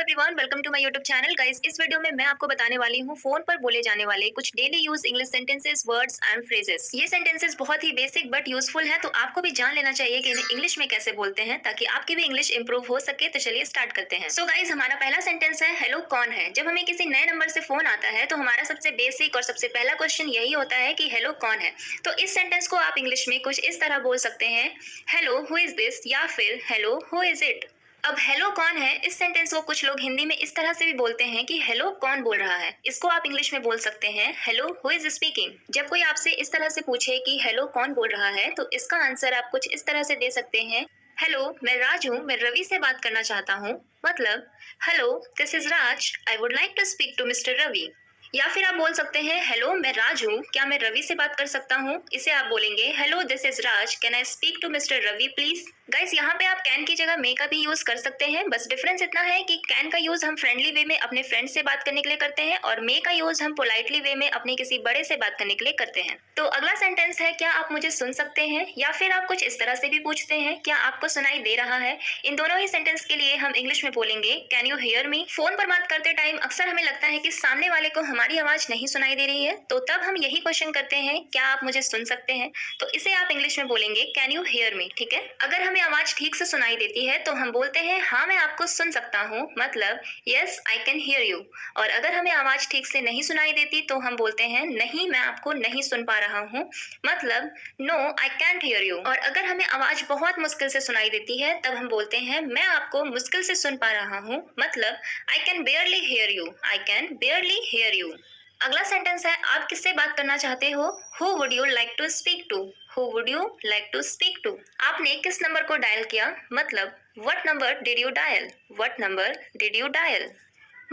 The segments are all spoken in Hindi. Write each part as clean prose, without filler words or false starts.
Everyone, welcome to my YouTube channel. Guys, इस वीडियो में मैं आपको बताने वाली हूँ फोन पर बोले जाने वाले कुछ daily use English sentences, words and phrases. ये सेंटेंसेस बहुत ही बेसिक बट यूजफुल हैं, तो आपको भी जान लेना चाहिए कि इन्हें इंग्लिश में कैसे बोलते हैं ताकि आपकी भी इंग्लिश इंप्रूव हो सके। तो चलिए स्टार्ट करते हैं। सो गाइस, हमारा पहला सेंटेंस है हेलो कौन है। जब हमें किसी नए नंबर से फोन आता है तो हमारा सबसे बेसिक और सबसे पहला क्वेश्चन यही होता है कि हेलो कौन है। तो इस सेंटेंस को आप इंग्लिश में कुछ इस तरह बोल सकते हैं, हेलो हु इज दिस, या फिर हेलो हु इज इट। अब हेलो कौन है, इस सेंटेंस को कुछ लोग हिंदी में इस तरह से भी बोलते हैं कि हेलो कौन बोल रहा है। इसको आप इंग्लिश में बोल सकते हैं हेलो हु इज स्पीकिंग। जब कोई आपसे इस तरह से पूछे कि हेलो कौन बोल रहा है, तो इसका आंसर आप कुछ इस तरह से दे सकते हैं, हेलो मैं राज हूँ, मैं रवि से बात करना चाहता हूँ। मतलब hello this is Raj, I would like to speak to mister Ravi. या फिर आप बोल सकते हैं हेलो मैं राज हूँ, क्या मैं रवि से बात कर सकता हूँ। इसे आप बोलेंगे hello this is Raj, can I speak to mister Ravi please. Guys, यहाँ पे आप कैन की जगह मे का भी यूज कर सकते हैं। बस डिफरेंस इतना है कि कैन का यूज हम फ्रेंडली वे में अपने फ्रेंड से बात करने के लिए करते हैं और मे का यूज हम पोलाइटली वे में अपने किसी बड़े से बात करने के लिए करते हैं। तो अगला सेंटेंस है, क्या आप मुझे सुन सकते हैं। या फिर आप कुछ इस तरह से भी पूछते हैं, क्या आपको सुनाई दे रहा है। इन दोनों ही सेंटेंस के लिए हम इंग्लिश में बोलेंगे can you hear me. Phone पर बात करते टाइम अक्सर हमें लगता है कि सामने वाले को हमारी आवाज नहीं सुनाई दे रही है, तो तब हम यही क्वेश्चन करते हैं, क्या आप मुझे सुन सकते हैं। तो इसे आप इंग्लिश में बोलेंगे कैन यू हियर मी। ठीक है, अगर हमें आवाज ठीक से सुनाई देती है तो हम बोलते हैं हाँ मैं आपको सुन सकता हूँ, मतलब yes I can hear you. और अगर हमें आवाज ठीक से नहीं सुनाई देती तो हम बोलते हैं नहीं मैं आपको नहीं सुन पा रहा हूँ, मतलब no I can't hear you. और अगर हमें आवाज बहुत मुश्किल से सुनाई देती है तब हम बोलते हैं मैं आपको मुश्किल से सुन पा रहा हूँ, मतलब I can barely hear you, I can barely hear you. अगला सेंटेंस है, आप किससे बात करना चाहते हो। Who would you like to speak to, who would you like to speak to. आपने किस नंबर को डायल किया, मतलब what number did you dial, what number did you dial.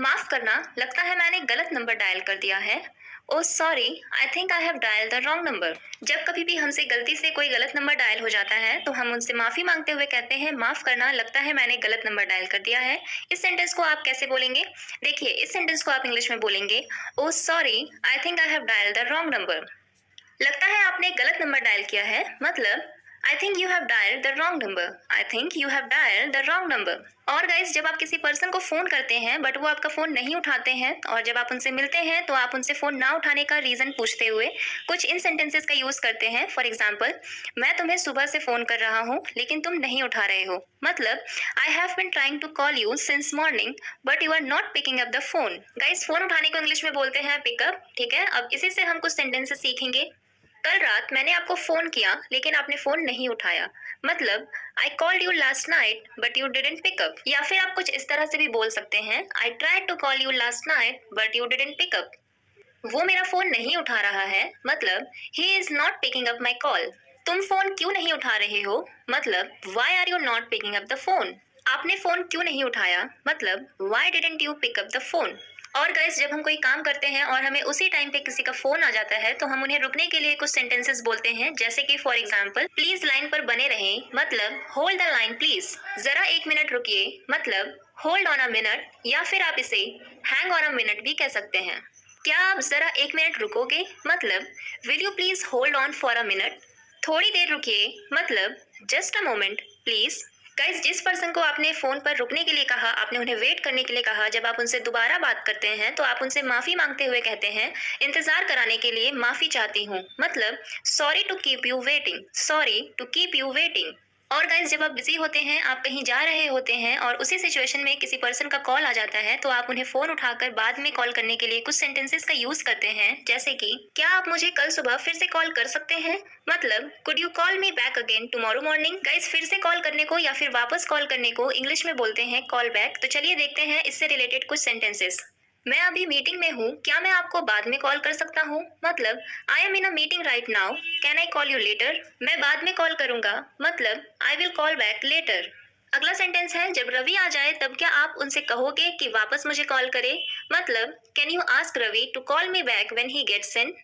माफ करना, लगता है मैंने गलत नंबर डायल कर दिया है। Oh sorry, I think I have dial the wrong number. जब कभी भी हमसे गलती से कोई गलत नंबर डायल हो जाता है तो हम उनसे माफी मांगते हुए कहते हैं माफ करना, लगता है मैंने गलत नंबर डायल कर दिया है। इस सेंटेंस को आप कैसे बोलेंगे, देखिए इस सेंटेंस को आप इंग्लिश में बोलेंगे, oh sorry I think I have dial the wrong number. लगता है आपने गलत नंबर डायल किया है, मतलब I think you have dial the wrong number, I think you have dial the wrong number. और गाइस, जब आप किसी पर्सन को फोन करते हैं बट वो आपका फोन नहीं उठाते हैं और जब आप उनसे मिलते हैं तो आप उनसे फोन ना उठाने का रीजन पूछते हुए कुछ इन सेंटेंसेस का यूज करते हैं। फॉर एग्जाम्पल, मैं तुम्हें सुबह से फोन कर रहा हूँ लेकिन तुम नहीं उठा रहे हो, मतलब I have been trying to call you since morning but you are not picking up the phone. Guys, phone उठाने को इंग्लिश में बोलते हैं पिकअप। ठीक है, अब इसी से हम कुछ सेंटेंसेस सीखेंगे। कल रात मैंने आपको फोन किया लेकिन आपने फोन नहीं उठाया, मतलब I called you last night but you didn't pick up. या फिर आप कुछ इस तरह से भी बोल सकते हैं, I tried to call you last night but you didn't pick up. वो मेरा फोन नहीं उठा रहा है, मतलब he is not picking up my call. तुम फोन क्यों नहीं उठा रहे हो, मतलब why are you not picking up the phone. आपने फोन क्यों नहीं उठाया, मतलब why didn't you pick up the phone. और गाइस, जब हम कोई काम करते हैं और हमें उसी टाइम पे किसी का फोन आ जाता है तो हम उन्हें रुकने के लिए कुछ सेंटेंसेस बोलते हैं, जैसे कि फॉर एग्जांपल प्लीज लाइन पर बने रहें, मतलब होल्ड द लाइन प्लीज। जरा एक मिनट रुकिए, मतलब होल्ड ऑन अ मिनट। या फिर आप इसे हैंग ऑन अ मिनट भी कह सकते हैं। क्या आप जरा एक मिनट रुकोगे, मतलब will you please hold on for a minute. थोड़ी देर रुकिए, मतलब just a moment please. Guys, जिस पर्सन को आपने फोन पर रुकने के लिए कहा, आपने उन्हें वेट करने के लिए कहा, जब आप उनसे दोबारा बात करते हैं तो आप उनसे माफी मांगते हुए कहते हैं इंतजार कराने के लिए माफी चाहती हूँ, मतलब sorry to keep you waiting, sorry to keep you waiting. और गाइस, जब आप बिजी होते हैं, आप कहीं जा रहे होते हैं और उसी सिचुएशन में किसी पर्सन का कॉल आ जाता है तो आप उन्हें फोन उठाकर बाद में कॉल करने के लिए कुछ सेंटेंसेस का यूज करते हैं, जैसे कि क्या आप मुझे कल सुबह फिर से कॉल कर सकते हैं, मतलब could you call me back again tomorrow morning. Guys, फिर से कॉल करने को या फिर वापस कॉल करने को इंग्लिश में बोलते हैं कॉल बैक। तो चलिए देखते हैं इससे रिलेटेड कुछ सेंटेंसेस। मैं अभी मीटिंग में हूँ, क्या मैं आपको बाद में कॉल कर सकता हूँ, मतलब I am in a meeting right now, can I call you later. मैं बाद में कॉल करूंगा, मतलब I will call back later. अगला सेंटेंस है, जब रवि आ जाए तब क्या आप उनसे कहोगे कि वापस मुझे कॉल करे, मतलब can you ask Ravi to call me back when he gets in.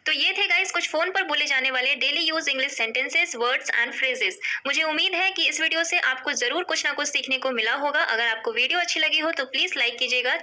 तो ये थे गाइस कुछ फोन पर बोले जाने वाले daily use English sentences, words and phrases. मुझे उम्मीद है कि इस वीडियो से आपको जरूर कुछ ना कुछ सीखने को मिला होगा। अगर आपको वीडियो अच्छी लगी हो तो प्लीज लाइक कीजिएगा,